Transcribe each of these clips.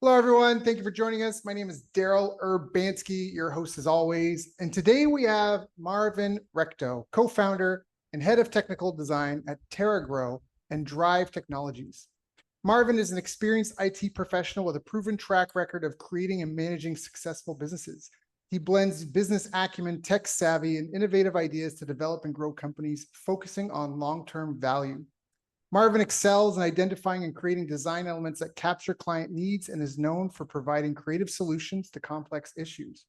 Hello, everyone. Thank you for joining us. My name is Daryl Urbanski, your host as always. And today we have Marvin Recto, co-founder and head of technical design at TerraGrow and Drive Technologies. Marvin is an experienced IT professional with a proven track record of creating and managing successful businesses. He blends business acumen, tech savvy, and innovative ideas to develop and grow companies, focusing on long-term value. Marvin excels in identifying and creating design elements that capture client needs and is known for providing creative solutions to complex issues.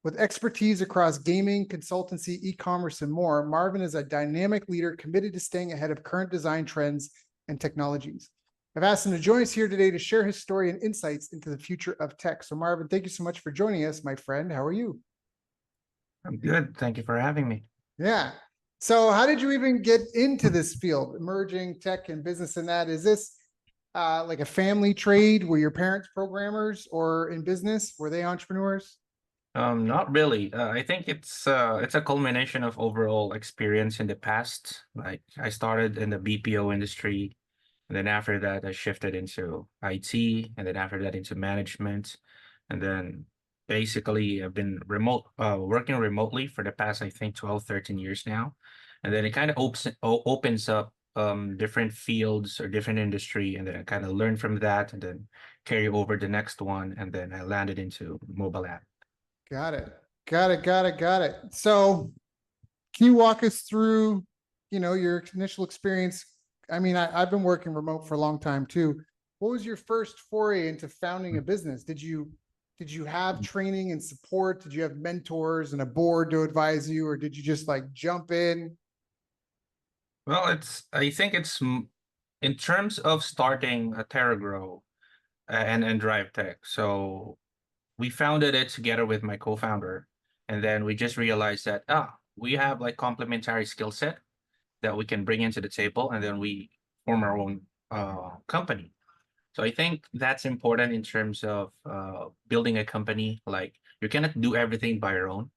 With expertise across gaming, consultancy, e-commerce, and more, Marvin is a dynamic leader committed to staying ahead of current design trends and technologies. I've asked him to join us here today to share his story and insights into the future of tech. So Marvin, thank you so much for joining us, my friend. How are you? I'm good. Thank you for having me. Yeah. So how did you even get into this field, emerging tech and business and that? Is this like a family trade? Were your parents programmers or in business? Were they entrepreneurs? Not really. I think it's a culmination of overall experience in the past. Like I started in the BPO industry, and then after that I shifted into IT, and then after that into management, and then basically I've been working remotely for the past I think 12, 13 years now. And then it kind of opens up different fields or different industry, and then I kind of learn from that and then carry over the next one, and then I landed into mobile app. Got it. Got it. So can you walk us through, your initial experience? I mean, I've been working remote for a long time too. What was your first foray into founding a business? Did you have training and support? Did you have mentors and a board to advise you, or did you just like jump in? Well, I think in terms of starting a TerraGrow and Drive Tech. So we founded it together with my co-founder, and then we just realized that we have like complementary skill set that we can bring into the table, and then we form our own company. So I think that's important in terms of building a company. Like you cannot do everything by your own.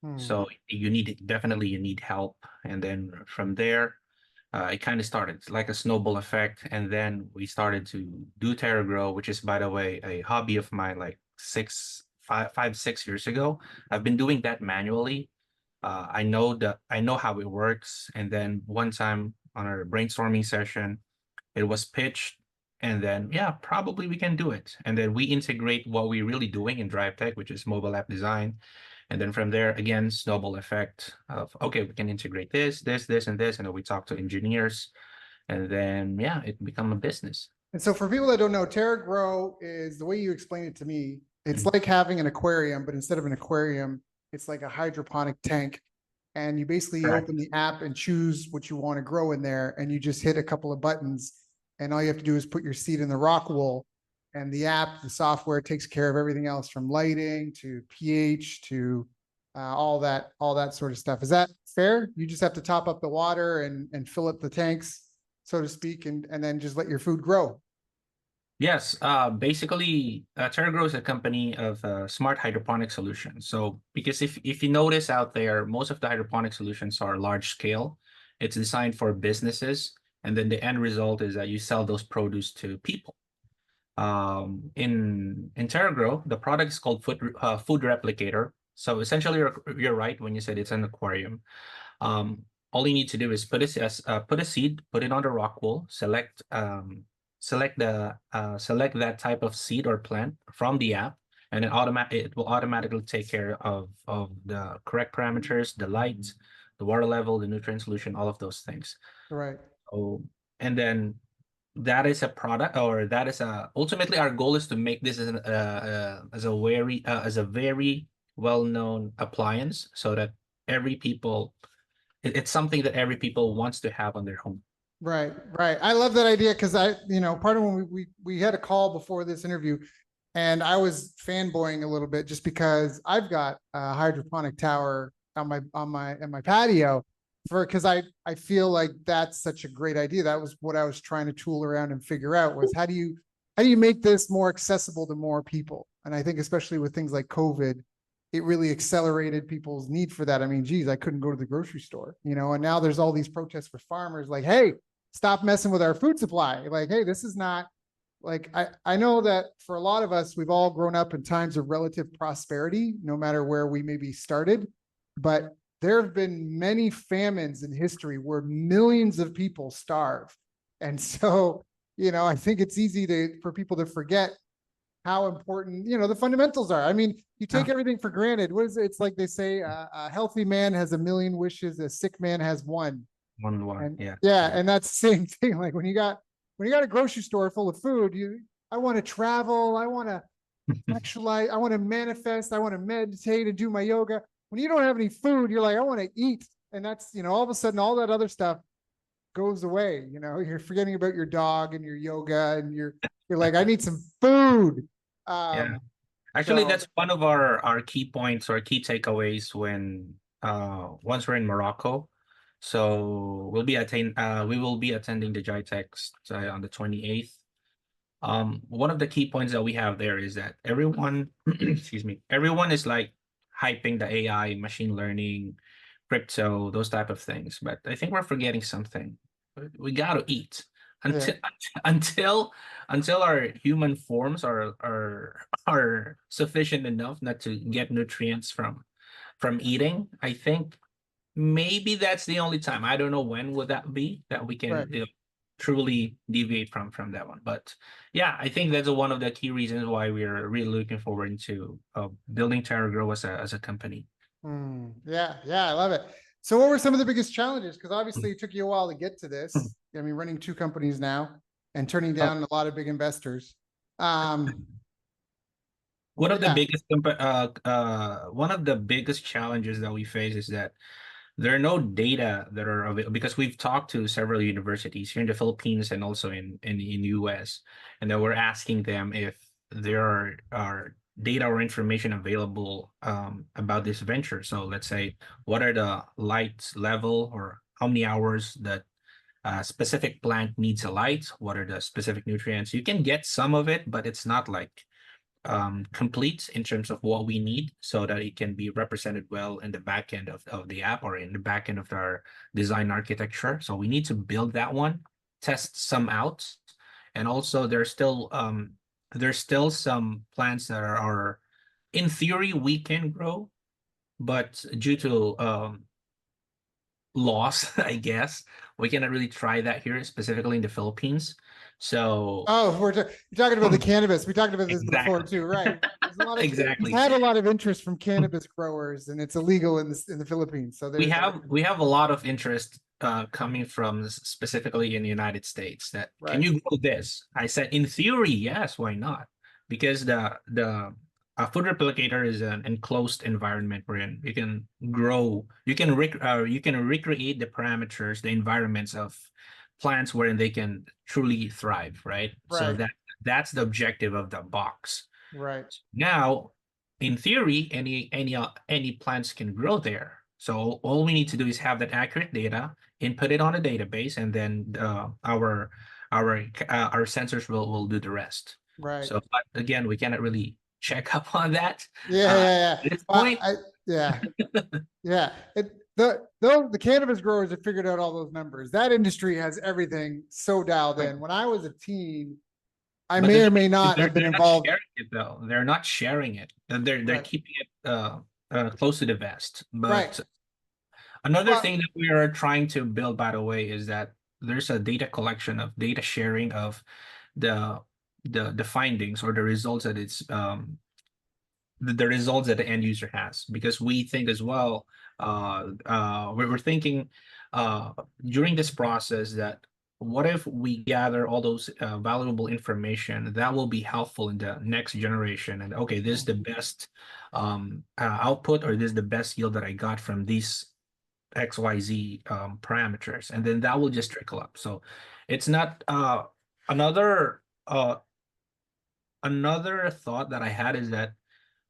Hmm. So you need help. And then from there, it kind of started like a snowball effect. And then we started to do TerraGrow, which is, by the way, a hobby of mine like 6 years ago. I've been doing that manually. I know how it works. And then one time on our brainstorming session, it was pitched, and then yeah, probably we can do it. And then we integrate what we're really doing in Drive Tech, which is mobile app design. And then from there, again, snowball effect of okay, we can integrate this, and this, and then we talk to engineers, and then yeah, it become a business. And so for people that don't know, Terra Grow is the way you explain it to me. It's Mhm. like having an aquarium, but instead of an aquarium, it's like a hydroponic tank. And you basically open Correct. the app and choose what you want to grow in there. And you just hit a couple of buttons. And all you have to do is put your seed in the rock wool. And the app, the software takes care of everything else from lighting to pH to all that sort of stuff. Is that fair? You just have to top up the water and fill up the tanks, so to speak, and then just let your food grow. Yes, basically, TerraGrow is a company of smart hydroponic solutions. So, because if you notice out there, most of the hydroponic solutions are large scale. It's designed for businesses, and then the end result is that you sell those produce to people. In TerraGrow, the product is called food replicator. So essentially, you're right when you said it's an aquarium. All you need to do is put a seed, put it on the rock wool, select that type of seed or plant from the app, and it will automatically take care of the correct parameters, the light, the water level, the nutrient solution, all of those things. Right. Oh, and then that is a product, or that is a ultimately our goal is to make this as a very well-known appliance, so that every people it's something that every people wants to have on their home. Right, right. I love that idea because part of when we had a call before this interview, and I was fanboying a little bit just because I've got a hydroponic tower on my patio for because I feel like that's such a great idea. That was what I was trying to tool around and figure out was how do you make this more accessible to more people? And I think especially with things like COVID, it really accelerated people's need for that. I mean, geez, I couldn't go to the grocery store, and now there's all these protests for farmers like, hey, stop messing with our food supply. Like, hey, this is not like I know that for a lot of us, we've all grown up in times of relative prosperity, no matter where we maybe started. But there have been many famines in history where millions of people starve. And so, I think it's easy for people to forget how important, the fundamentals are. I mean, you take Yeah. everything for granted. What is it? It's like they say, a healthy man has a million wishes, a sick man has one. One. And Yeah. yeah, Yeah. and that's the same thing. Like when you got a grocery store full of food, I want to travel, I want to actualize, I want to manifest, I want to meditate and do my yoga. When you don't have any food, you're like, I want to eat. And that's, all of a sudden all that other stuff goes away. You're forgetting about your dog and your yoga, and you're like, I need some food. Yeah. Um, Actually, so that's one of our key points or key takeaways when once we're in Morocco. So we will be attending the GITEX on the 28th. One of the key points that we have there is that everyone, excuse me, everyone is like hyping the AI, machine learning, crypto, those type of things. But I think we're forgetting something. We got to eat yeah, until until until our human forms are sufficient enough not to get nutrients from eating. I think maybe that's the only time. I don't know when would that be that we right. can truly deviate from that one. But yeah, I think that's one of the key reasons why we're really looking forward to building Terra Grow as a company. Yeah, yeah, I love it. So, what were some of the biggest challenges? Because obviously, it took you a while to get to this. I mean, running two companies now and turning Oh, down a lot of big investors. Um, one of the yeah, one of the biggest challenges that we face is that there are no data that are available because we've talked to several universities here in the Philippines and also in US, and then we're asking them if there are data or information available about this venture. So let's say what are the light level or how many hours that a specific plant needs a light, what are the specific nutrients. You can get some of it, but it's not like complete in terms of what we need so that it can be represented well in the back end of the app or in the back end of our design architecture. So we need to build that one, test some out. And also there's still some plants that are in theory we can grow, but due to laws, I guess, we cannot really try that here, specifically in the Philippines. So oh, you're talking about the cannabis. We talked about this before exactly. too, right? There's a lot of we've Exactly. had a lot of interest from cannabis growers, and it's illegal in the Philippines. So we there's have we have a lot of interest coming from specifically in the United States that can right, you grow this? I said in theory, yes, why not? Because the food replicator is an enclosed environment wherein you can grow, you can recreate the parameters, the environments of plants wherein they can truly thrive, right? So right, that's the objective of the box. right, Now, in theory, any plants can grow there. So all we need to do is have that accurate data, input it on a database, and then our sensors will do the rest. right. So, but again, we cannot really check up on that Yeah, yeah, yeah. at this Well, point. yeah, yeah. The cannabis growers have figured out all those numbers. That industry has everything so dialed Right. in. When I was a teen, I But the may or thing may is, not have been they're not involved. sharing it though. They're not sharing it. They're Right, keeping it close to the vest. right. But another Well, thing that we are trying to build, by the way, is that there's a data collection of data sharing of the the findings or the results that the results that the end user has. Because we think as well, we're thinking uh during this process that what if we gather all those valuable information that will be helpful in the next generation, and okay, this is the best output, or this is the best yield that I got from these XYZ parameters, and then that will just trickle up. So it's not another another thought that I had is that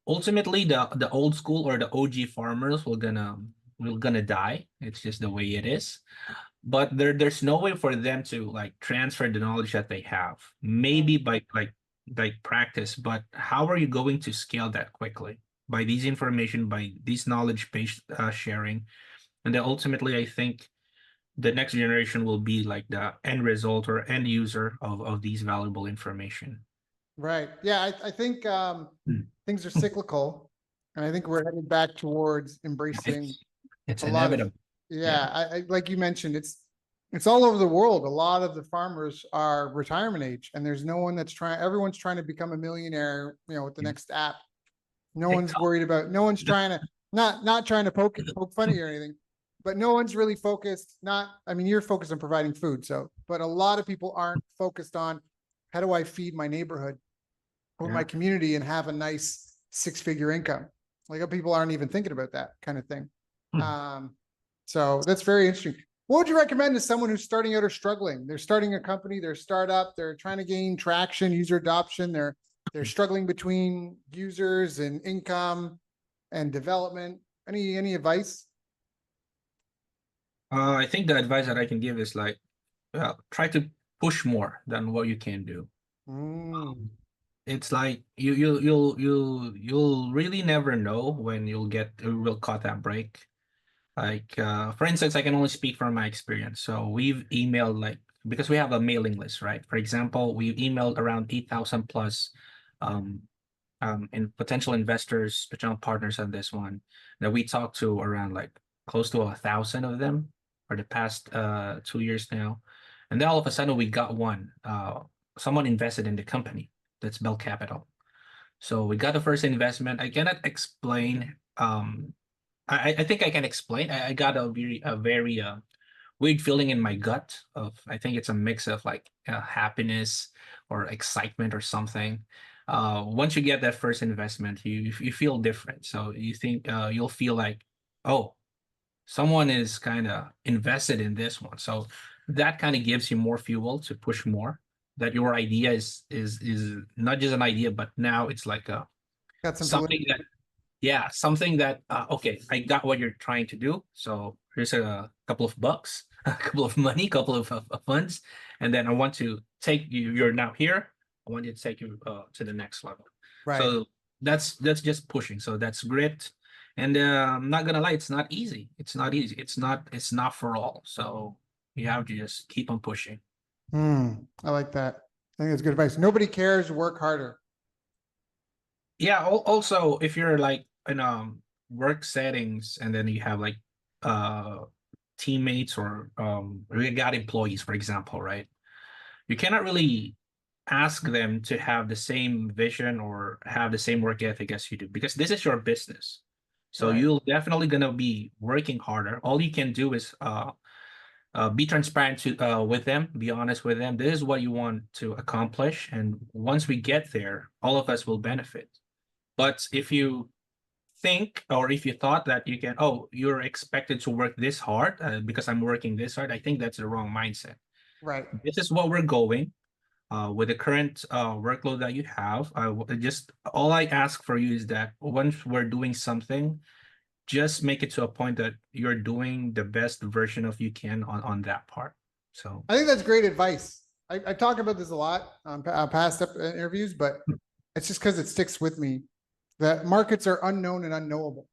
ultimately the old school or the OG farmers will gonna die. It's just the way it is. But there's no way for them to like transfer the knowledge that they have. Maybe by like practice, but how are you going to scale that quickly? By these information, by these knowledge based sharing, and then ultimately, I think the next generation will be like the end result or end user of these valuable information. Right. Yeah, I think things are cyclical, and I think we're headed back towards embracing It's a lot of, inevitable. yeah, I like you mentioned, it's all over the world. A lot of the farmers are retirement age, and there's no one that's trying, everyone's trying to become a millionaire, with the next app. No one's TikTok. worried about, no one's trying to, not trying to poke fun at you or anything, but no one's really focused, I mean, you're focused on providing food. So, but a lot of people aren't focused on how do I feed my neighborhood or my Yeah. community and have a nice 6-figure income. Like people aren't even thinking about that kind of thing. So that's very interesting. What would you recommend to someone who's starting out or struggling? They're starting a company, they're startup, they're trying to gain traction, user adoption, they're struggling between users and income and development. Any advice? I think the advice that I can give is like, try to push more than what you can do. It's like you'll really never know when you will caught that break. Like for instance, I can only speak from my experience. So we've emailed like, because we have a mailing list, right? For example, we've emailed around 8,000 plus um and potential investors, potential partners on this one that we talked to around like close to 1,000 of them for the past 2 years now. And then all of a sudden we got one. Someone invested in the company. That's Bell Capital. So we got the first investment. I cannot explain. I think I can explain. I got a very weird feeling in my gut of, I think it's a mix of like happiness or excitement or something. Once you get that first investment, you feel different. So you think you'll feel like, oh, someone is kind of invested in this one. So that kind of gives you more fuel to push more. That your idea is not just an idea, but now it's like a Got some something validity. that, yeah, something that okay, I got what you're trying to do. So here's a couple of bucks, a couple of money, couple of funds, and then I want to take you. You're now here. I want you to take you to the next level. Right. So that's just pushing. So that's grit. And I'm not gonna lie, it's not easy. It's not easy. It's not for all. So you have to just keep on pushing. I like that. I think that's good advice. Nobody cares, work harder. Yeah. Also, if you're like in work settings, and then you have like uh teammates or you got employees, for example, right? You cannot really ask them to have the same vision or have the same work ethic as you do, because this is your business. So Right. you'll definitely gonna be working harder. All you can do is be transparent with them, be honest with them. This is what you want to accomplish, and once we get there, all of us will benefit. But if you think, or if you thought that you can, oh, you're expected to work this hard because I'm working this hard, I think that's the wrong mindset. Right. This is what we're going with the current workload that you have. Just all I ask for you is that once we're doing something, just make it to a point that you're doing the best version of you can on that part. So I think that's great advice. I talk about this a lot on past interviews, but it's just because it sticks with me. The markets are unknown and unknowable.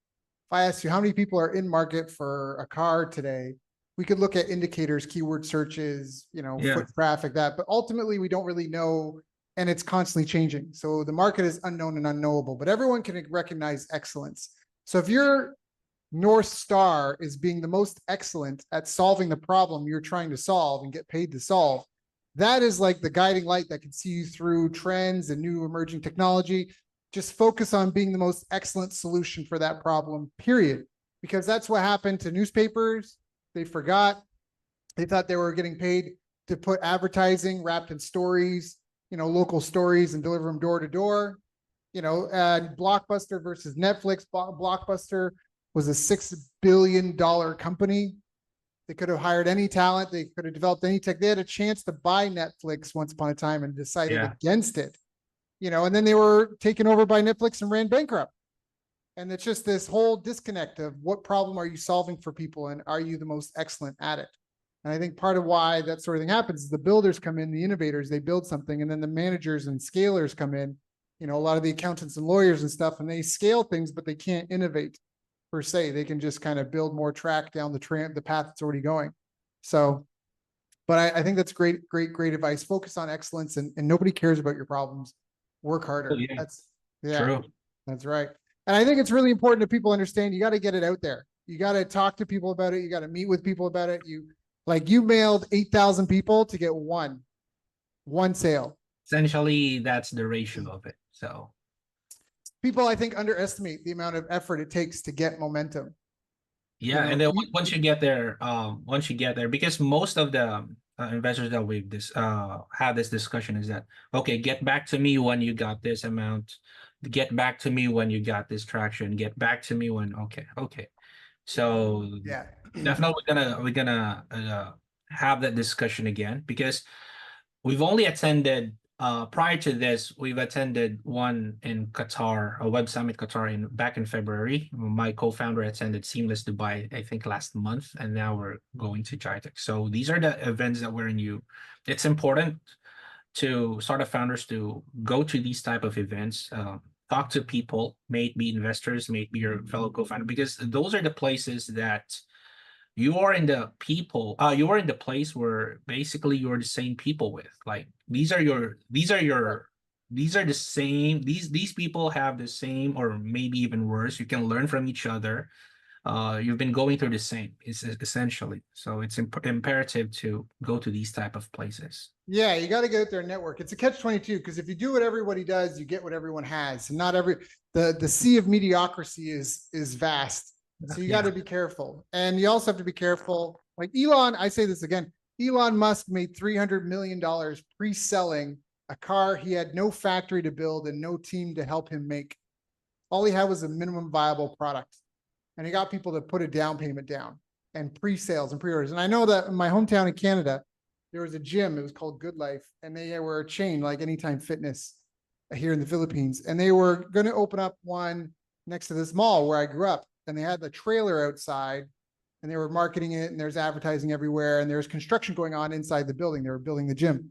If I ask you how many people are in market for a car today, we could look at indicators, keyword searches, yeah, foot traffic, that, but ultimately we don't really know, and it's constantly changing. So the market is unknown and unknowable, but everyone can recognize excellence. So if your North Star is being the most excellent at solving the problem you're trying to solve and get paid to solve, that is like the guiding light that can see you through trends and new emerging technology. Just focus on being the most excellent solution for that problem, period. Because that's what happened to newspapers. They forgot. They thought they were getting paid to put advertising wrapped in stories, local stories, and deliver them door to door. Blockbuster versus Netflix. Blockbuster was a $6 billion company. They could have hired any talent. They could have developed any tech. They had a chance to buy Netflix once upon a time and decided yeah. against it. And then they were taken over by Netflix and ran bankrupt. And it's just this whole disconnect of what problem are you solving for people, and are you the most excellent at it? And I think part of why that sort of thing happens is the builders come in, the innovators, they build something, and then the managers and scalers come in, a lot of the accountants and lawyers and stuff, and they scale things, but they can't innovate per se. They can just kind of build more track down the path that's already going. So, but I think that's great advice. Focus on excellence, and nobody cares about your problems. Work harder. Yeah, Yeah, true. that's right. And I think it's really important that people understand you got to get it out there. You got to talk to people about it. You got to meet with people about it. You mailed 8,000 people to get one sale. Essentially, that's the ratio of it. So People, I think, underestimate the amount of effort it takes to get momentum. yeah, and then once you get there, because most of the investors that we've had this discussion is that, okay, get back to me when you got this amount, get back to me when you got this traction, get back to me when okay. So Yeah. definitely we're gonna have that discussion again, because we've only attended prior to this, we've attended one in Qatar, a web summit Qatar back in February. My co-founder attended Seamless Dubai, I think last month, and now we're going to Jitech. So these are the events that we're in. It's important to startup founders to go to these type of events, talk to people, may it be investors, may it be your fellow co-founder, because those are the places that you are in the people you are in the place where basically you're the same people with, like these are the same, these people have the same or maybe even worse. You can learn from each other. You've been going through the same, it's essentially, so it's imperative to go to these type of places. Yeah, you got to get out there and network. It's a catch-22, because if you do what everybody does, you get what everyone has. And not every the sea of mediocrity is vast. So you got to be careful. And you also have to be careful. Like Elon, I say this again, Elon Musk made $300 million pre-selling a car he had no factory to build and no team to help him make. All he had was a minimum viable product. And he got people to put a down payment down and pre-sales and pre-orders. And I know that in my hometown in Canada, there was a gym, it was called Good Life, and they were a chain like Anytime Fitness here in the Philippines. And they were going to open up one next to this mall where I grew up. And they had the trailer outside, and they were marketing it, and there's advertising everywhere, and there's construction going on inside the building. They were building the gym.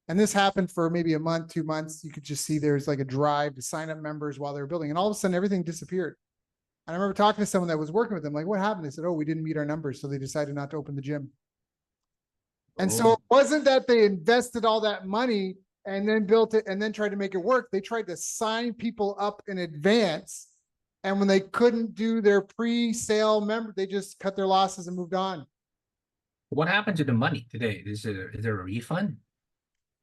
And this happened for maybe a month, 2 months. You could just see there's like a drive to sign up members while they were building. And all of a sudden, everything disappeared. And I remember talking to someone that was working with them, like, what happened? They said, oh, we didn't meet our numbers. So they decided not to open the gym. And so it wasn't that they invested all that money and then built it and then tried to make it work. They tried to sign people up in advance. And when they couldn't do their pre-sale member, they just cut their losses and moved on. What happened to the money today? Is there a refund?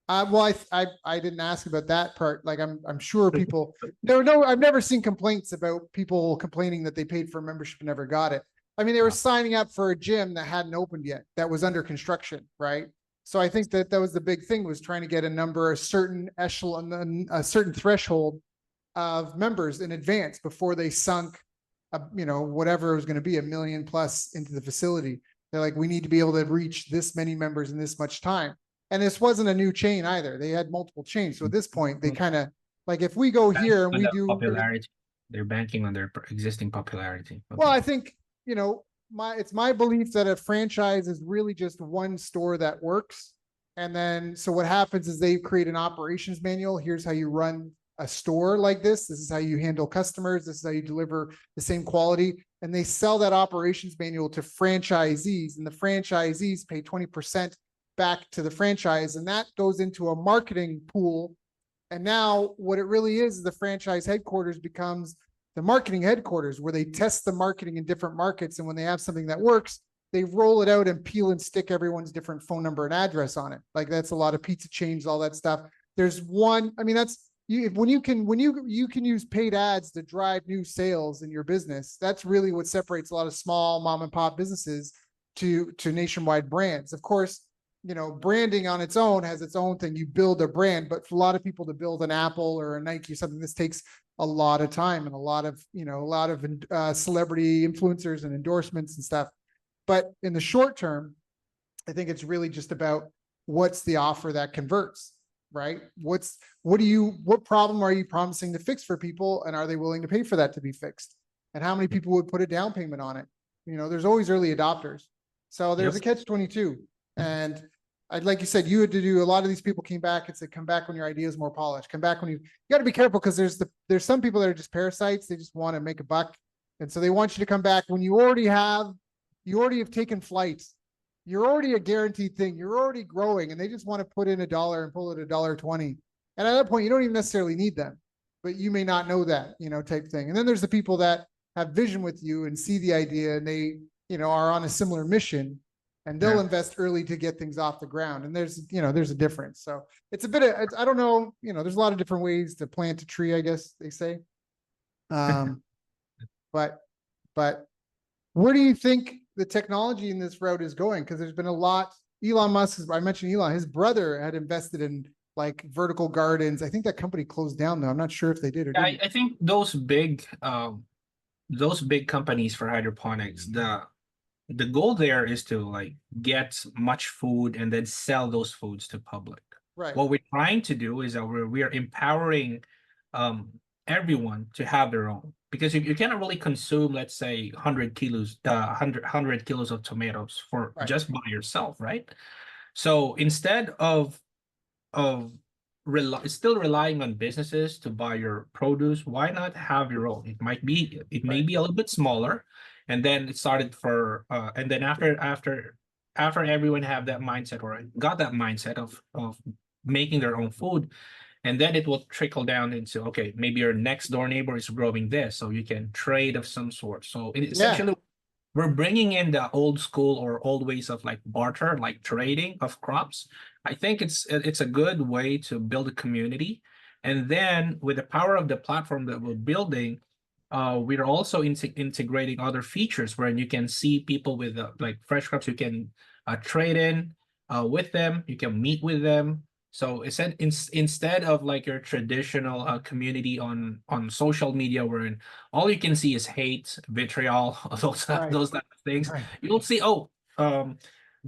Well, I didn't ask about that part. Like I'm sure people no, I've never seen complaints about people complaining that they paid for a membership and never got it. I mean, they were signing up for a gym that hadn't opened yet, that was under construction, right? So I think that was the big thing, was trying to get a certain echelon, a certain threshold of members in advance before they sunk, whatever it was going to be, $1 million plus into the facility. They're like, we need to be able to reach this many members in this much time. And this wasn't a new chain either. They had multiple chains. So at this point, they kind of like, if we go here and we do popularity, they're banking on their existing popularity. Okay. Well, I think, it's my belief that a franchise is really just one store that works. And then, so what happens is they create an operations manual. Here's how you run a store like this. This is how you handle customers. This is how you deliver the same quality. And they sell that operations manual to franchisees, and the franchisees pay 20% back to the franchise. And that goes into a marketing pool. And now what it really is the franchise headquarters becomes the marketing headquarters, where they test the marketing in different markets. And when they have something that works, they roll it out and peel and stick everyone's different phone number and address on it. Like that's a lot of pizza chains, all that stuff. There's one, I mean, that's when you can use paid ads to drive new sales in your business. That's really what separates a lot of small mom and pop businesses to nationwide brands. Of course, branding on its own has its own thing. You build a brand, but for a lot of people to build an Apple or a Nike or something, this takes a lot of time and a lot of celebrity influencers and endorsements and stuff. But in the short term, I think it's really just about what's the offer that converts, right? What problem are you promising to fix for people, and are they willing to pay for that to be fixed? And how many people would put a down payment on it? There's always early adopters. So there's a catch-22. And like you said, you had to do, a lot of these people came back and said, come back when your idea is more polished. Come back when you got to be careful, because there's some people that are just parasites. They just want to make a buck. And so they want you to come back when you already have taken flight. you're already a guaranteed thing. You're already growing, and they just want to put in $1 and pull it $1.20. And at that point, you don't even necessarily need them, but you may not know that, type thing. And then there's the people that have vision with you and see the idea, and they, are on a similar mission, and they'll Yeah. invest early to get things off the ground. And there's a difference. So it's a bit of, I don't know, there's a lot of different ways to plant a tree, I guess they say. But where do you think the technology in this route is going? Because there's been a lot. Elon Musk, I mentioned Elon, his brother had invested in like vertical gardens. I think that company closed down though. I'm not sure if they did or didn't. I think those big companies for hydroponics, the goal there is to like get much food and then sell those foods to public. Right. What we're trying to do is that we are empowering everyone to have their own, because you cannot really consume, let's say, 100 kilos, 100 kilos of tomatoes for Right. just by yourself, right? So instead of still relying on businesses to buy your produce, why not have your own? It may be a little bit smaller, and then it started and then after everyone have that mindset, or got that mindset of making their own food, and then it will trickle down into, okay, maybe your next door neighbor is growing this, so you can trade of some sort. So essentially, we're bringing in the old school or old ways of like barter, like trading of crops. I think it's a good way to build a community. And then with the power of the platform that we're building, we're also integrating other features where you can see people with like fresh crops. You can trade in with them. You can meet with them. So instead of like your traditional community on social media, where all you can see is hate, vitriol, those type of things, you'll see,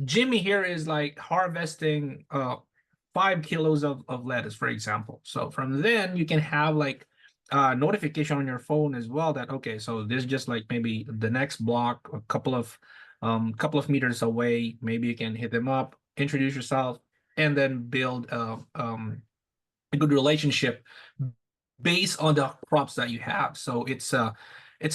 Jimmy here is like harvesting 5 kilos of lettuce, for example. So from then you can have like notification on your phone as well that, okay, so this just like maybe the next block, a couple of meters away, maybe you can hit them up, introduce yourself, and then build a good relationship based on the crops that you have. So it's a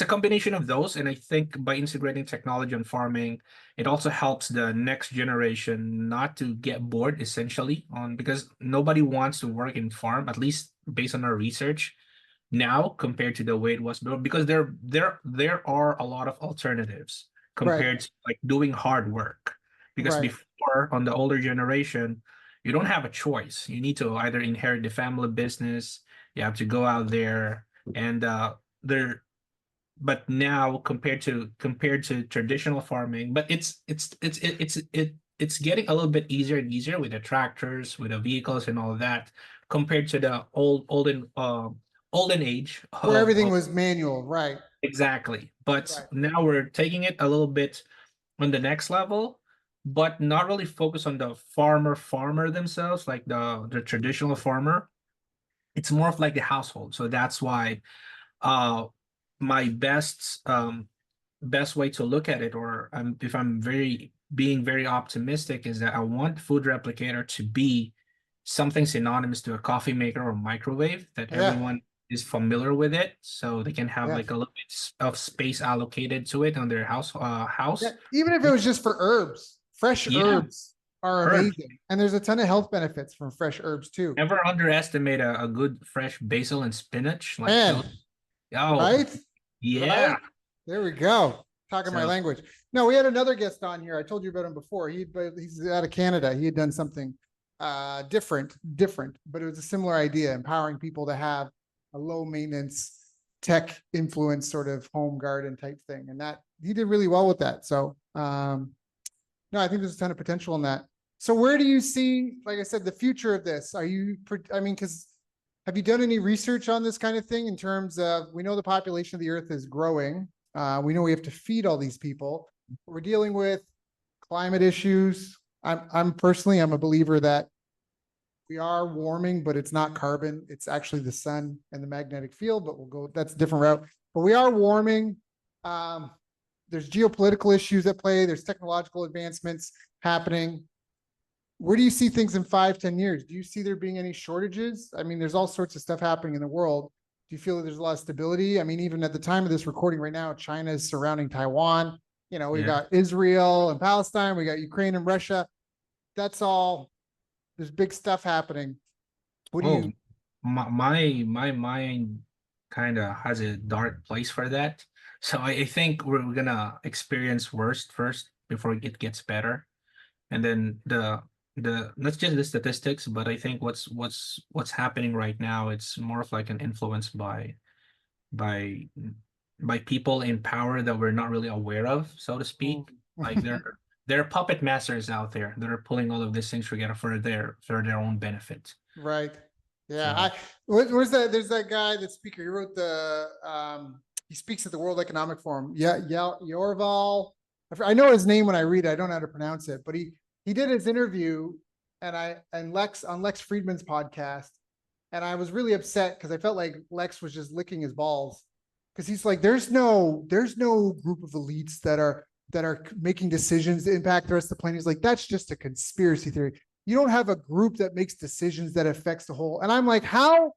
combination of those, and I think by integrating technology and farming, it also helps the next generation not to get bored, essentially, because nobody wants to work in farm, at least based on our research now, compared to the way it was before, because there are a lot of alternatives compared to like doing hard work. Because before, on the older generation, you don't have a choice. You need to either inherit the family business, you have to go out there, and but now compared to traditional farming, but it's getting a little bit easier and easier with the tractors, with the vehicles and all of that, compared to the olden age where everything was manual, right? Exactly. But now we're taking it a little bit on the next level, but not really focus on the farmer themselves, like the traditional farmer. It's more of like the household. So that's why my best way to look at it, or if I'm being very optimistic, is that I want Food Replicator to be something synonymous to a coffee maker or microwave, that everyone is familiar with it, so they can have like a little bit of space allocated to it on their house. Yeah, even if it was just for herbs, fresh herbs are amazing, and there's a ton of health benefits from fresh herbs too. Never underestimate a good fresh basil and spinach. Like right? Yeah. There we go. Talking my language. No, we had another guest on here. I told you about him before. He's out of Canada. He had done something different, but it was a similar idea, empowering people to have a low maintenance tech influence sort of home garden type thing. And that he did really well with that. So no, I think there's a ton of potential in that. So where do you see, like I said, the future of this? Because have you done any research on this kind of thing in terms of, we know the population of the earth is growing. We know we have to feed all these people. We're dealing with climate issues. I'm personally a believer that we are warming, but it's not carbon. It's actually the sun and the magnetic field, but that's a different route. But we are warming. There's geopolitical issues at play. There's technological advancements happening. Where do you see things in 5-10 years? Do you see there being any shortages? I mean, there's all sorts of stuff happening in the world. Do you feel that there's a lot of stability? I mean, even at the time of this recording right now, China is surrounding Taiwan. You know, we Yeah. got Israel and Palestine, we got Ukraine and Russia. That's all. There's big stuff happening. What do Oh, you? my mind kind of has a dark place for that. So I think we're gonna experience worst first before it gets better. And then the not just the statistics, but I think what's happening right now, it's more of like an influence by by people in power that we're not really aware of, so to speak. Like there are puppet masters out there that are pulling all of these things together for their own benefit. Right. Yeah. So Where's that? There's that guy, that speaker. He wrote he speaks at the World Economic Forum. Yeah. Yeah. Yorval. I know his name when I read it. I don't know how to pronounce it, but he did his interview and Lex on Lex Friedman's podcast. And I was really upset because I felt like Lex was just licking his balls because he's like, there's no group of elites that are making decisions that impact the rest of the planet. He's like, that's just a conspiracy theory. You don't have a group that makes decisions that affects the whole. And I'm like, how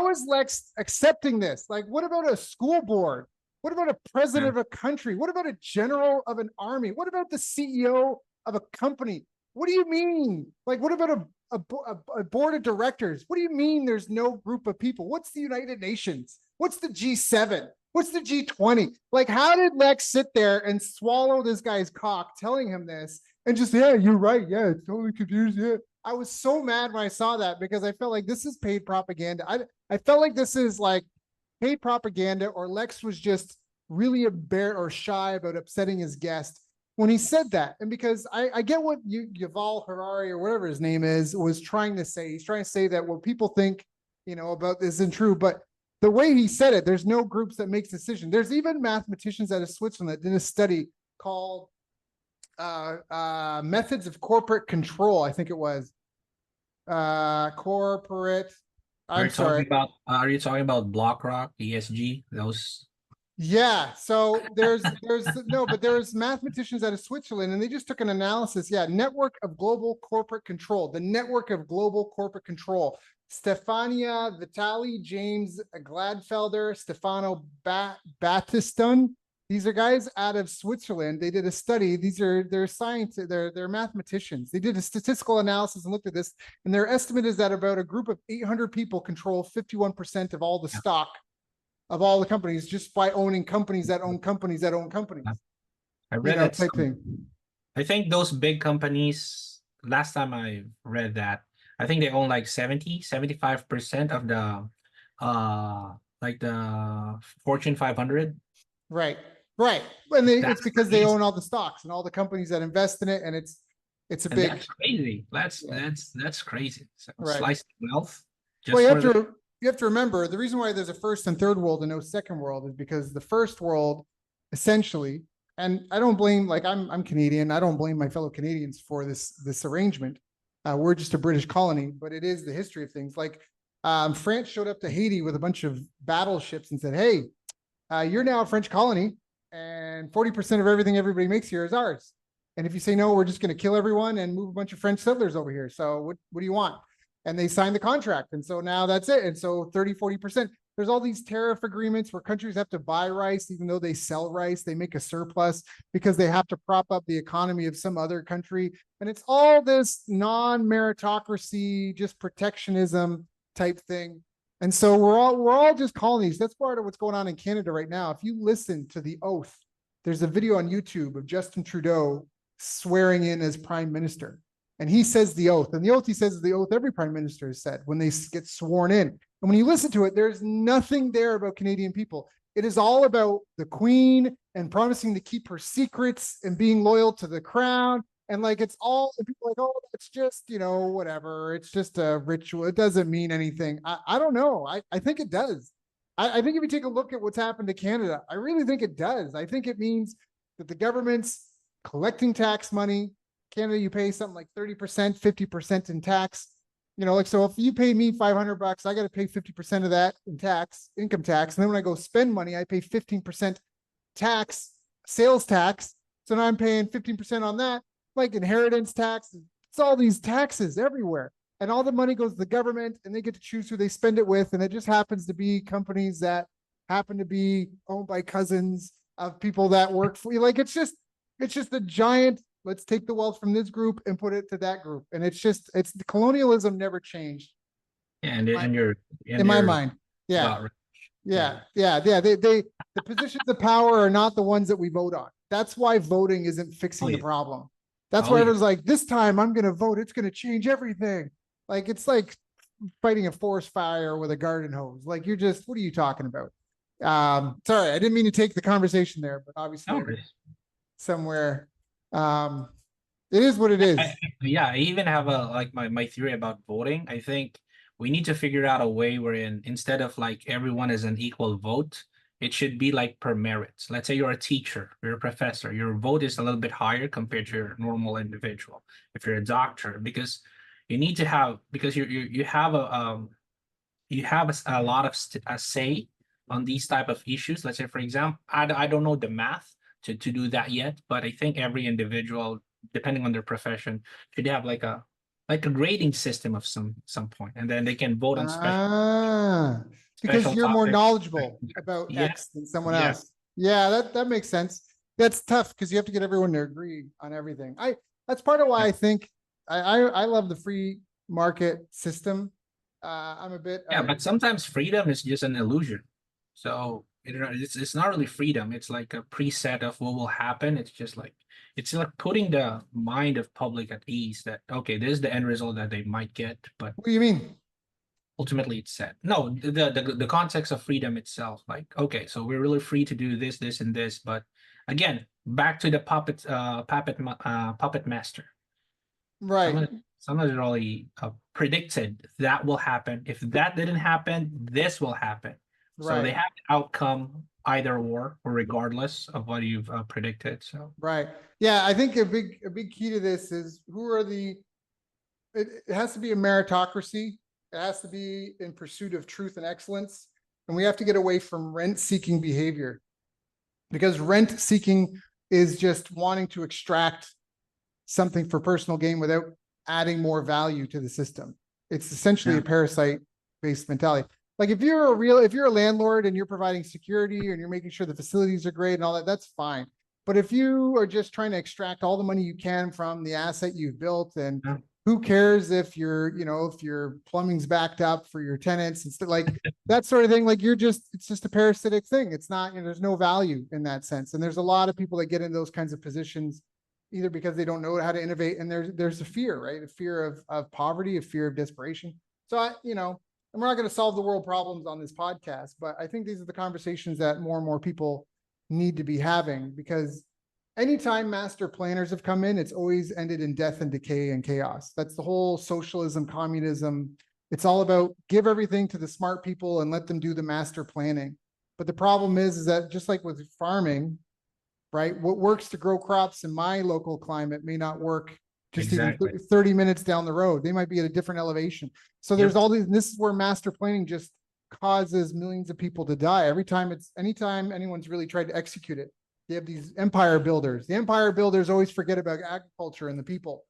is Lex accepting this? Like, what about a school board? What about a president yeah. of a country? What about a general of an army? What about the CEO of a company? What do you mean? Like, what about a board of directors? What do you mean there's no group of people? What's the United Nations? What's the G7? What's the G20? Like, how did Lex sit there and swallow this guy's cock telling him this and just, yeah, you're right. Yeah, it's totally confused. Yeah. I was so mad when I saw that because I felt like this is paid propaganda. I felt like this is like paid propaganda, or Lex was just really embarrassed or shy about upsetting his guest when he said that. And because I get what Yuval Harari or whatever his name is was trying to say. He's trying to say that what people think, you know, about this isn't true, but the way he said it, there's no groups that makes decisions. There's even mathematicians out of Switzerland that did a study called methods of corporate control. I think it was corporate. I'm sorry. Are you talking about BlackRock, ESG, those? Yeah. So there's mathematicians out of Switzerland, and they just took an analysis. Yeah, network of global corporate control. The network of global corporate control. Stefania Vitali, James Gladfelder, Stefano Battiston. These are guys out of Switzerland. They did a study. They're scientists, they're mathematicians. They did a statistical analysis and looked at this, and their estimate is that about a group of 800 people control 51% of all the stock of all the companies just by owning companies that own companies that own companies. I read that type thing. I think those big companies, last time I read that, I think they own like 75% of the like the Fortune 500. Right. Right. And it's That's because they crazy. own all the stocks and all the companies that invest in it. And it's a And big, that's crazy. yeah. That's crazy. So Right. slice of wealth Well, just for the you have to remember the reason why there's a first and third world and no second world is because the first world essentially, and I don't blame, like I'm Canadian. I don't blame my fellow Canadians for this arrangement. We're just a British colony, but it is the history of things. Like France showed up to Haiti with a bunch of battleships and said, "Hey, you're now a French colony, and 40% of everything everybody makes here is ours. And if you say no, we're just going to kill everyone and move a bunch of French settlers over here. So what do you want?" And they signed the contract. And so now that's it. And so 30-40%. There's all these tariff agreements where countries have to buy rice, even though they sell rice, they make a surplus because they have to prop up the economy of some other country. And it's all this non-meritocracy, just protectionism type thing. And so we're all just colonies. That's part of what's going on in Canada right now. If you listen to the oath, there's a video on YouTube of Justin Trudeau swearing in as prime minister. And he says the oath. And the oath he says is the oath every prime minister has said when they get sworn in. And when you listen to it, there's nothing there about Canadian people. It is all about the Queen and promising to keep her secrets and being loyal to the crown. And like, it's all, and people are like, oh, it's just, whatever. It's just a ritual. It doesn't mean anything. I don't know. I think it does. I think if you take a look at what's happened to Canada, I really think it does. I think it means that the government's collecting tax money. Canada, you pay something like 30%, 50% in tax. So if you pay me $500, I got to pay 50% of that in tax, income tax. And then when I go spend money, I pay 15% tax, sales tax. So now I'm paying 15% on that, like inheritance tax. It's all these taxes everywhere. And all the money goes to the government and they get to choose who they spend it with. And it just happens to be companies that happen to be owned by cousins of people that work for you. Like it's just a giant, let's take the wealth from this group and put it to that group. And it's the colonialism never changed. Yeah, My, and in my you're mind. Yeah. got rich. Yeah. Yeah. The positions of power are not the ones that we vote on. That's why voting isn't Oh fixing the yeah. problem. That's Oh why yeah. everyone's like, this time I'm going to vote. It's going to change everything. Like, it's like fighting a forest fire with a garden hose. Like, you're just, what are you talking about? Sorry, I didn't mean to take the conversation there, but obviously No I went worries. somewhere. Um, it is what it I, is. yeah, I even have a like my theory about voting. I think we need to figure out a way wherein instead of like everyone is an equal vote, it should be like per merits. Let's say you're a teacher, you're a professor, your vote is a little bit higher compared to your normal individual. If you're a doctor, because you need to have because you have a lot of a say on these type of issues. Let's say, for example, I don't know the math to do that yet, but I think every individual, depending on their profession, should have like a grading system of some point, and then they can vote on Ah, because special you're more topics. knowledgeable about Yeah, X than someone yeah, else. Yeah, that makes sense. That's tough because you have to get everyone to agree on everything. That's part of why yeah. I think I love the free market system. I'm a bit Yeah, but sometimes freedom is just an illusion. So it's not really freedom. It's like a preset of what will happen. It's like putting the mind of public at ease that okay, this is the end result that they might get, but what do you mean? ultimately it's set. No, the context of freedom itself, like okay, so we're really free to do this, this, and this, but again, back to the puppet master. Right, Someone has already predicted that will happen. If that didn't happen, this will happen. So they right, have the outcome either or regardless of what you've predicted. So right. Yeah, I think a big key to this is who are it has to be a meritocracy. It has to be in pursuit of truth and excellence. And we have to get away from rent seeking behavior because rent seeking is just wanting to extract something for personal gain without adding more value to the system. It's essentially yeah, a parasite based mentality. Like if you're a landlord and you're providing security and you're making sure the facilities are great and all that, that's fine. But if you are just trying to extract all the money you can from the asset you've built, and yeah, who cares if if your plumbing's backed up for your tenants, it's like that sort of thing. Like it's just a parasitic thing. It's not, there's no value in that sense. And there's a lot of people that get in those kinds of positions either because they don't know how to innovate, and there's a fear, right? A fear of poverty, a fear of desperation. So and we're not going to solve the world problems on this podcast, but I think these are the conversations that more and more people need to be having, because anytime master planners have come in, it's always ended in death and decay and chaos. That's the whole socialism, communism. It's all about give everything to the smart people and let them do the master planning. But the problem is that just like with farming, right? What works to grow crops in my local climate may not work just even exactly. 30 minutes down the road. They might be at a different elevation. So there's Yep. all these, this is where master planning just causes millions of people to die. Anytime anyone's really tried to execute it, they have these empire builders. The empire builders always forget about agriculture and the people.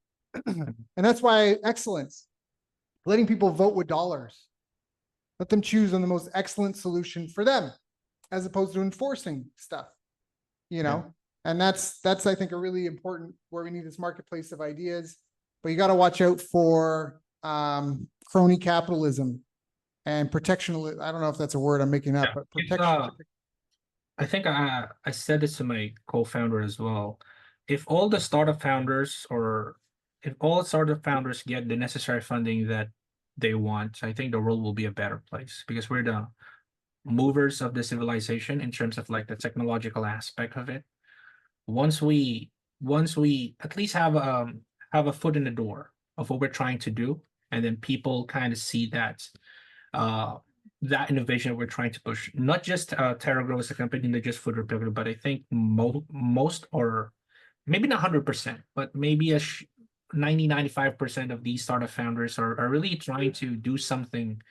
And that's why excellence, letting people vote with dollars, let them choose on the most excellent solution for them, as opposed to enforcing stuff, you Yeah. know. And that's I think a really important where we need this marketplace of ideas, but you got to watch out for crony capitalism and protection. I don't know if that's a word I'm making up, Yeah. but It's protection. I think I said this to my co-founder as well. If all the startup founders or if all startup founders get the necessary funding that they want, I think the world will be a better place because we're the movers of the civilization in terms of like the technological aspect of it. Once we once we at least have a foot in the door of what we're trying to do, and then people kind of see uh that innovation that we're trying to push. Not just TerraGrow as a company, not just Food Republic, but I think most or maybe not 100%, but maybe 90-95% of these startup founders are really trying to do something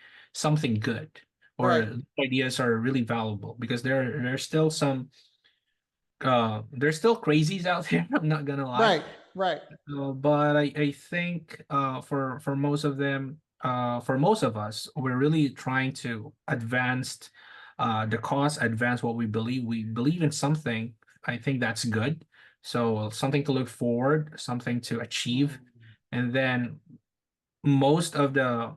good, Right, or ideas are really valuable because there's still some there's still crazies out there. I'm not gonna lie. right, right. But I think for most of them, for most of us, we're really trying to advance the cause advance what we believe. We believe in something. I think that's good. So something to look forward, something to achieve, and then most of the,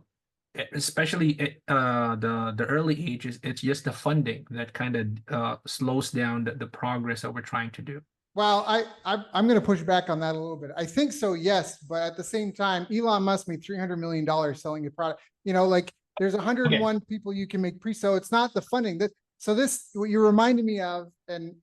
especially the early ages, it's just the funding that kind of slows down the progress that we're trying to do. Well, I'm going to push back on that a little bit. I think so, yes, but at the same time, Elon Musk made $300 million selling a product. You know, like there's 101 people you can make pre. So it's not the funding that. So this, what you're reminding me of, and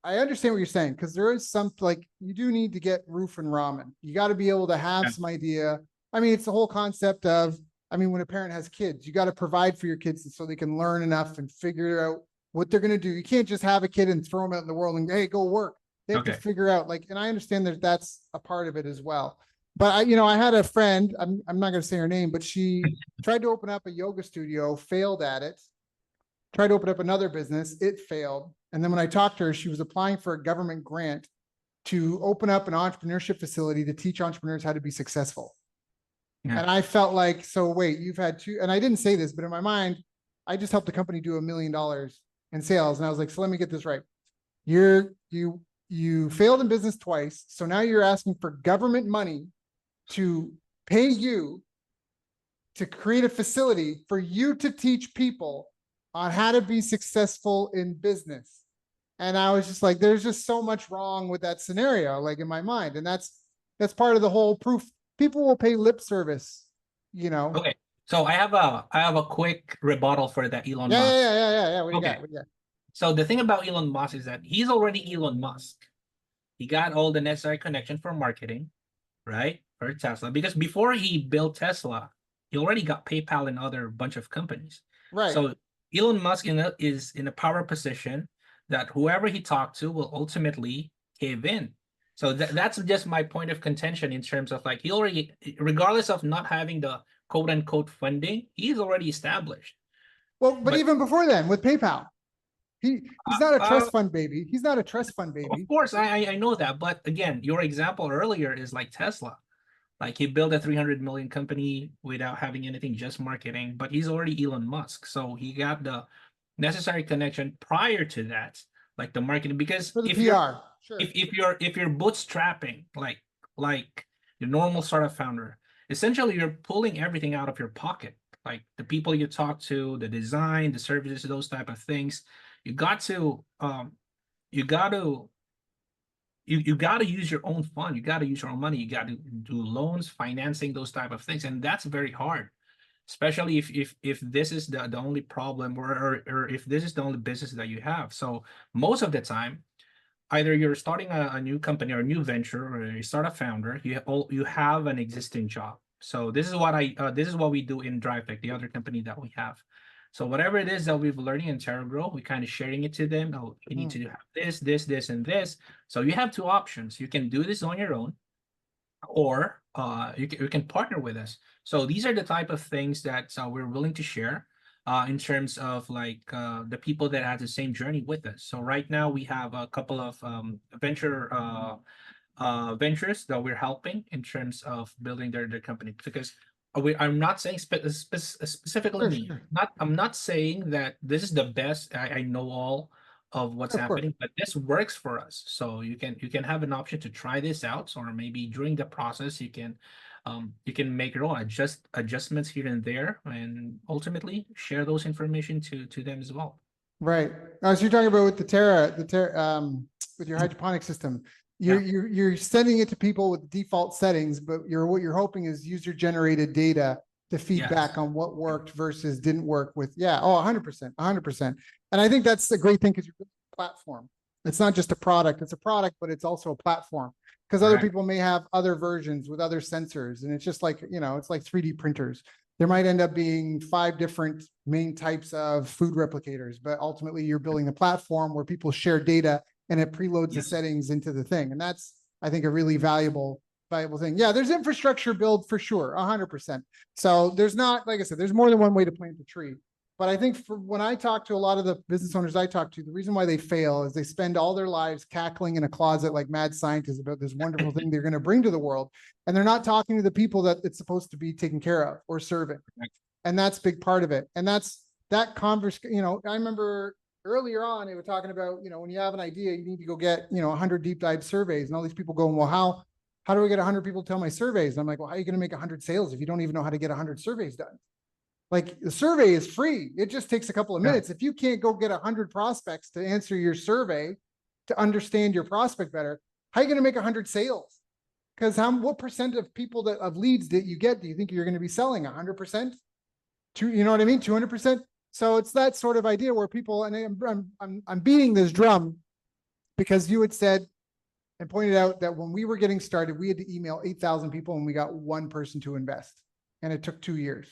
I understand what you're saying, because there is some, like, you do need to get roof and ramen. You got to be able to have some idea. I mean, it's the whole concept of, I mean, when a parent has kids, you got to provide for your kids so they can learn enough and figure out what they're going to do. You can't just have a kid and throw them out in the world and, hey, go work. They have to figure out, like, and I understand that that's a part of it as well. But I had a friend, I'm not going to say her name, but she tried to open up a yoga studio, failed at it, tried to open up another business, it failed. And then when I talked to her, she was applying for a government grant to open up an entrepreneurship facility to teach entrepreneurs how to be successful. Yeah. And I felt like, so wait, you've had two, and I didn't say this, but in my mind, I just helped the company do $1 million in sales. And I was like, so let me get this right. You failed in business twice. So now you're asking for government money to pay you to create a facility for you to teach people on how to be successful in business. And I was just like, there's just so much wrong with that scenario, like in my mind. And that's part of the whole proof. People will pay lip service, you know? Okay. So I have a quick rebuttal for that Elon Musk. Yeah. What do you got? So the thing about Elon Musk is that he's already Elon Musk. He got all the necessary connection for marketing, right? For Tesla. Because before he built Tesla, he already got PayPal and other bunch of companies. Right. So Elon Musk is in a power position that whoever he talked to will ultimately cave in. So that's just my point of contention in terms of, like, he already, regardless of not having the quote unquote funding, he's already established. Well, but even before then with PayPal, he's not a trust fund baby. He's not a trust fund baby. Of course, I know that. But again, your example earlier is like Tesla. Like, he built a 300 million company without having anything, just marketing, but he's already Elon Musk. So he got the necessary connection prior to that, like the marketing, because for the PR, sure. If you're bootstrapping, like the normal startup founder, essentially you're pulling everything out of your pocket, like the people you talk to, the design, the services, those type of things. You got to use your own fund. You got to use your own money. You got to do loans, financing, those type of things, and that's very hard, especially if this is the only problem, or if this is the only business that you have. So most of the time, either you're starting a new company or a new venture, or you start a founder, you have an existing job. So this is what we do in DriveTech, the other company that we have. So whatever it is that we've learning in TerraGrow, we kind of sharing it to them. Oh, you need to have this, and this. So you have two options. You can do this on your own, or you can partner with us. So these are the type of things that we're willing to share in terms of, like, the people that have the same journey with us. So right now we have a couple of ventures that we're helping in terms of building their company, because I'm not saying specifically me. Sure. I'm not saying that this is the best. I know all of what's happening, but this works for us. So you can have an option to try this out, or maybe during the process you can make your own adjustments here and there, and ultimately share those information to them as well. Right. So you're talking about with the Terra, with your hydroponic system. You're sending it to people with default settings, but what you're hoping is user generated data to feedback on what worked versus didn't work with. 100%. And I think that's a great thing, because you're a platform. It's not just a product. It's a product, but it's also a platform, because other people may have other versions with other sensors. And it's just like, it's like 3D printers. There might end up being 5 different main types of food replicators, but ultimately you're building a platform where people share data, and it preloads the settings into the thing. And that's, I think, a really valuable thing. Yeah, there's infrastructure build for sure, 100%. So there's not, like I said, there's more than one way to plant a tree. But I think when I talk to a lot of the business owners I talk to, the reason why they fail is they spend all their lives cackling in a closet like mad scientists about this wonderful thing they're going to bring to the world. And they're not talking to the people that it's supposed to be taking care of or serving. And that's a big part of it. And that's that you know, I remember earlier on, they were talking about, you know, when you have an idea, you need to go get, you know, 100 deep dive surveys, and all these people going, well, how do I get 100 people to tell my surveys? And I'm like, well, how are you going to make 100 sales if you don't even know how to get 100 surveys done? Like, the survey is free. It just takes a couple of minutes. If you can't go get 100 prospects to answer your survey, to understand your prospect better, how are you going to make 100 sales? Because what percent of people of leads that you get, do you think you're going to be selling 100%? You know what I mean? 200%. So it's that sort of idea where people, and I'm beating this drum because you had said and pointed out that when we were getting started, we had to email 8,000 people and we got one person to invest, and it took 2 years.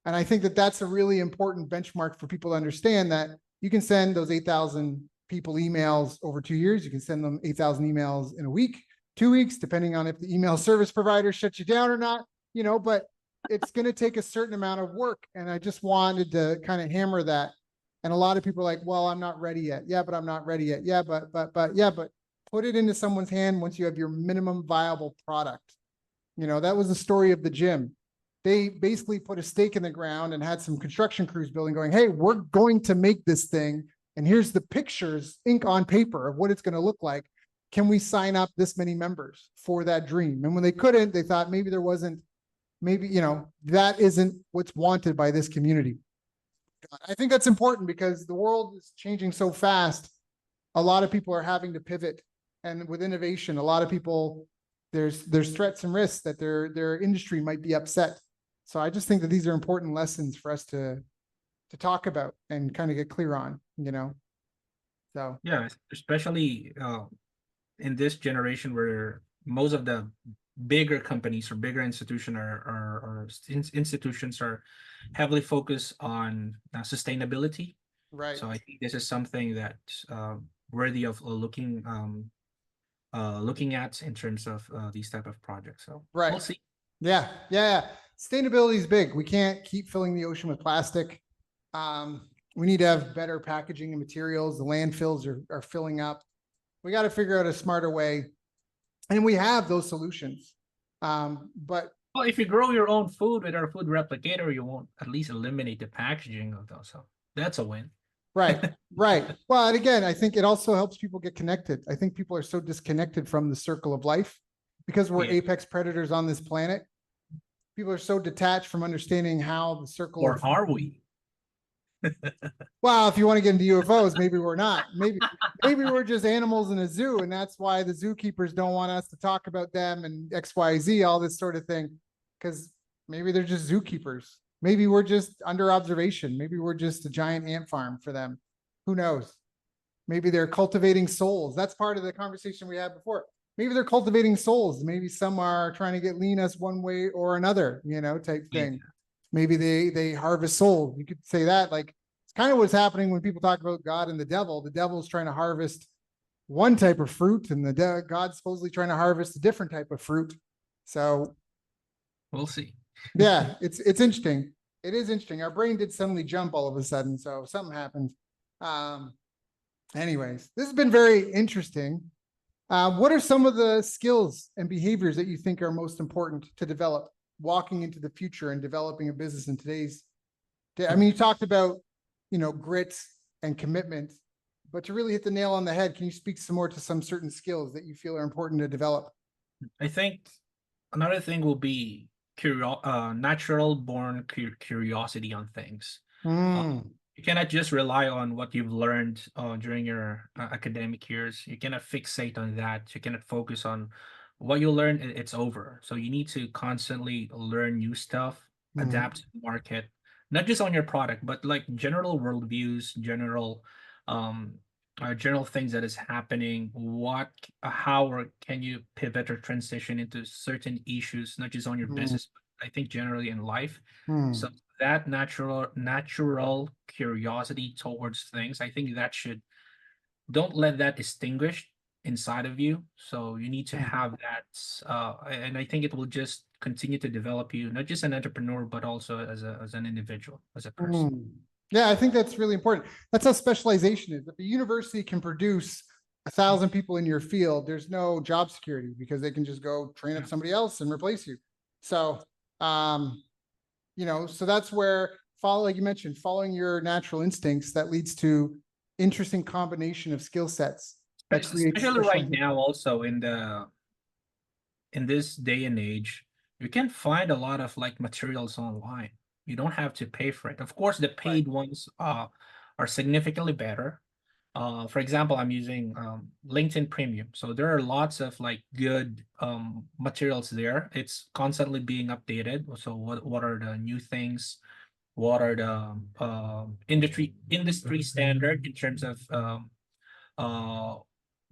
And I think that that's a really important benchmark for people to understand, that you can send those 8,000 people emails over 2 years. You can send them 8,000 emails in a week, 2 weeks, depending on if the email service provider shuts you down or not, you know, but it's going to take a certain amount of work. And I just wanted to kind of hammer that. And a lot of people are like, well, I'm not ready yet. Yeah, but I'm not ready yet. Yeah, but put it into someone's hand once you have your minimum viable product. You know, that was the story of the gym. They basically put a stake in the ground and had some construction crews building, going, hey, we're going to make this thing. And here's the pictures, ink on paper, of what it's going to look like. Can we sign up this many members for that dream? And when they couldn't, they thought maybe there wasn't, maybe, you know, that isn't what's wanted by this community. I think that's important because the world is changing so fast. A lot of people are having to pivot, and with innovation, a lot of people, there's threats and risks that their industry might be upset. So I just think that these are important lessons for us to talk about and kind of get clear on, you know. So Yeah, especially in this generation where most of the bigger companies or bigger institutions are heavily focused on sustainability. right. So I think this is something that's worthy of looking at in terms of these type of projects. So Right. we'll see. Yeah. Sustainability is big. We can't keep filling the ocean with plastic. We need to have better packaging and materials. The landfills are filling up. We got to figure out a smarter way, and we have those solutions. But Well, if you grow your own food with our food replicator, you won't at least eliminate the packaging of those. So that's a win. right. Well, and again, I think it also helps people get connected. I think people are so disconnected from the circle of life because we're apex predators on this planet. People are so detached from understanding how the circle Or are we? Well, if you want to get into UFOs, maybe we're not. Maybe we're just animals in a zoo, and that's why the zookeepers don't want us to talk about them and XYZ, all this sort of thing, because maybe they're just zookeepers. Maybe we're just under observation. Maybe we're just a giant ant farm for them. Who knows? Maybe they're cultivating souls. That's part of the conversation we had before. Maybe they're cultivating souls. Maybe some are trying to get lean us one way or another, you know, type thing. Yeah. Maybe they harvest souls. You could say that, like, it's kind of what's happening when people talk about God and the devil. The devil's trying to harvest one type of fruit, and God's supposedly trying to harvest a different type of fruit. So we'll see. Yeah, it's interesting. It is interesting. Our brain did suddenly jump all of a sudden, so something happened. Anyways, this has been very interesting. What are some of the skills and behaviors that you think are most important to develop walking into the future and developing a business in today's day? I mean, you talked about, you know, grit and commitment, but to really hit the nail on the head, can you speak some more to some certain skills that you feel are important to develop? I think another thing will be natural born curiosity on things. You cannot just rely on what you've learned during your academic years. You cannot fixate on that. You cannot focus on what you learn. It's over. So you need to constantly learn new stuff, adapt to the market, not just on your product, but like general worldviews, general things that is happening. How can you pivot or transition into certain issues, not just on your business, but I think generally in life. So that natural curiosity towards things, I think that don't let that extinguish inside of you. So you need to have that, and I think it will just continue to develop you, not just an entrepreneur, but also as an individual, as a person. Yeah, I think that's really important. That's how specialization is. If the university can produce 1,000 people in your field, there's no job security because they can just go train up somebody else and replace you. So, you know, so that's where like you mentioned, following your natural instincts that leads to interesting combination of skill sets that creates Especially right specialization. now, also in this day and age, you can find a lot of like materials online. You don't have to pay for it. Of course, the Right. paid ones are significantly better. For example, I'm using LinkedIn Premium. So there are lots of like good materials there. It's constantly being updated. So what are the new things? What are the industry standard in terms of uh,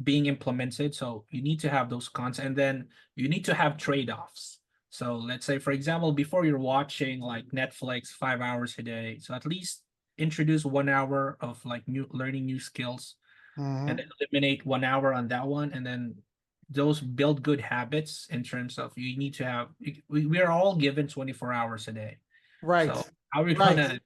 being implemented. So you need to have those concepts, and then you need to have trade-offs. So let's say, for example, before you're watching like Netflix 5 hours a day, so at least introduce 1 hour of like new learning new skills, and Mhm. then eliminate 1 hour on that one, and then those build good habits in terms of you need to have. We are all given 24 hours a day. Right. So how are we Right. gonna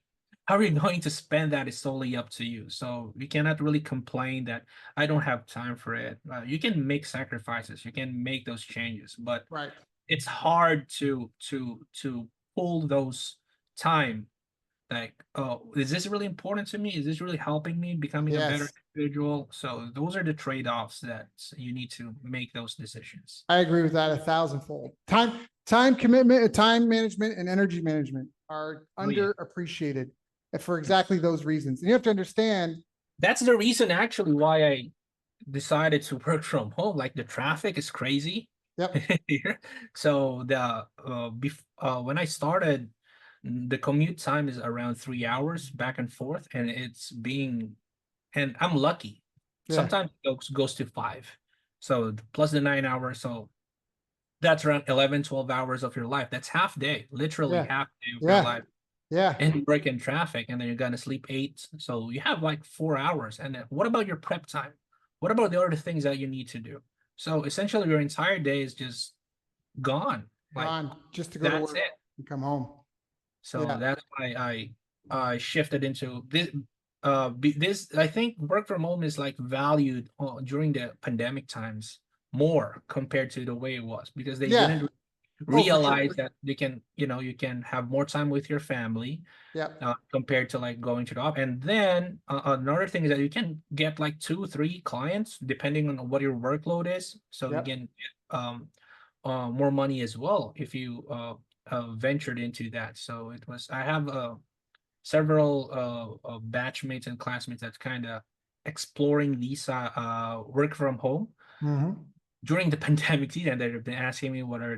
how are you going to spend that is solely up to you. So you cannot really complain that I don't have time for it. You can make sacrifices, you can make those changes, but Right. it's hard to pull those time. Like, oh, is this really important to me? Is this really helping me becoming a better Yes. individual? So those are the trade-offs that you need to make those decisions. I agree with that 1,000-fold. Time commitment, time management, and energy management are Oh yeah. underappreciated for exactly those reasons. And you have to understand. That's the reason actually why I decided to work from home. Like the traffic is crazy Yep. here. So when I started, the commute time is around 3 hours back and forth, and and I'm lucky. Yeah. Sometimes it goes to 5. So plus the 9 hours. So that's around 11, 12 hours of your life. That's half day, literally Yeah. half day of your Yeah. life. Yeah. And you work in traffic, and then you're gonna sleep 8. So you have like 4 hours. And then what about your prep time? What about the other things that you need to do? So essentially, your entire day is just gone. Like Gone just to go to that's work it. and come home. So Yeah. that's why I shifted into this. This I think work from home is like valued during the pandemic times more compared to the way it was, because they Yeah. didn't Oh, for sure. realize that you can have more time with your family Yep. compared to like going to the office. And then another thing is that you can get like 2, 3 clients depending on what your workload is. So you Yep. can get more money as well if you ventured into that. So I have several batchmates and classmates that's kind of exploring these work from home Mhm. during the pandemic season. They've been asking me where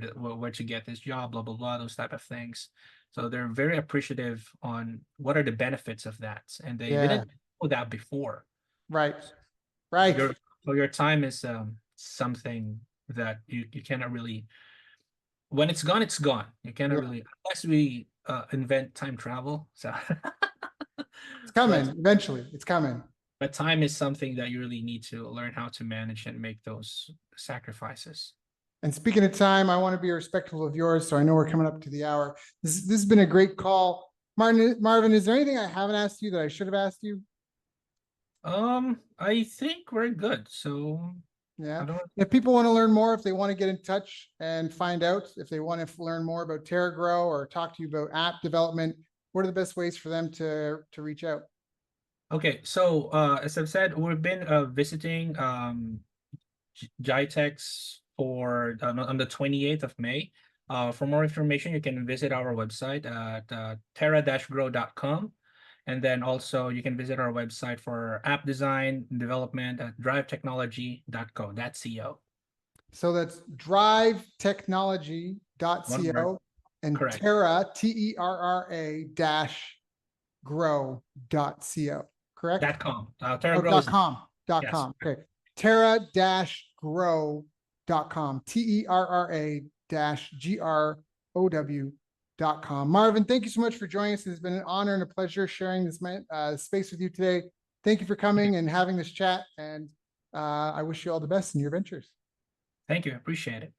to get this job, blah blah blah, those type of things. So they're very appreciative on what are the benefits of that, and they Yeah. didn't know that before. Right. Right. Your time is something that you cannot really, when it's gone, it's gone. You cannot Yeah. really, unless we invent time travel. So It's but coming eventually. It's coming. time is something that you really need to learn how to manage and make those sacrifices. And speaking of time, I want to be respectful of yours. So I know we're coming up to the hour. This has been a great call. Marvin, is there anything I haven't asked you that I should have asked you? I think we're good. So I Yeah. don't. If people want to learn more, if they want to get in touch and find out, if they want to learn more about TerraGrow or talk to you about app development, what are the best ways for them to reach out? Okay, so as I've said, we've been visiting GITEX for on the 28th of May. For more information, you can visit our website at terra-grow.com. And then also you can visit our website for app design and development at drivetechnology.co. So that's One word, drivetechnology.co and correct. Terra, TERRA dash grow.co, correct? .com. Oh, TerraGrow is, dot yes. com. Okay. Terra dash grow.com. TERRA dash GROW.com. Marvin, thank you so much for joining us. It's been an honor and a pleasure sharing this space with you today. Thank you for coming and having this chat. And I wish you all the best in your ventures. Thank you. Appreciate it.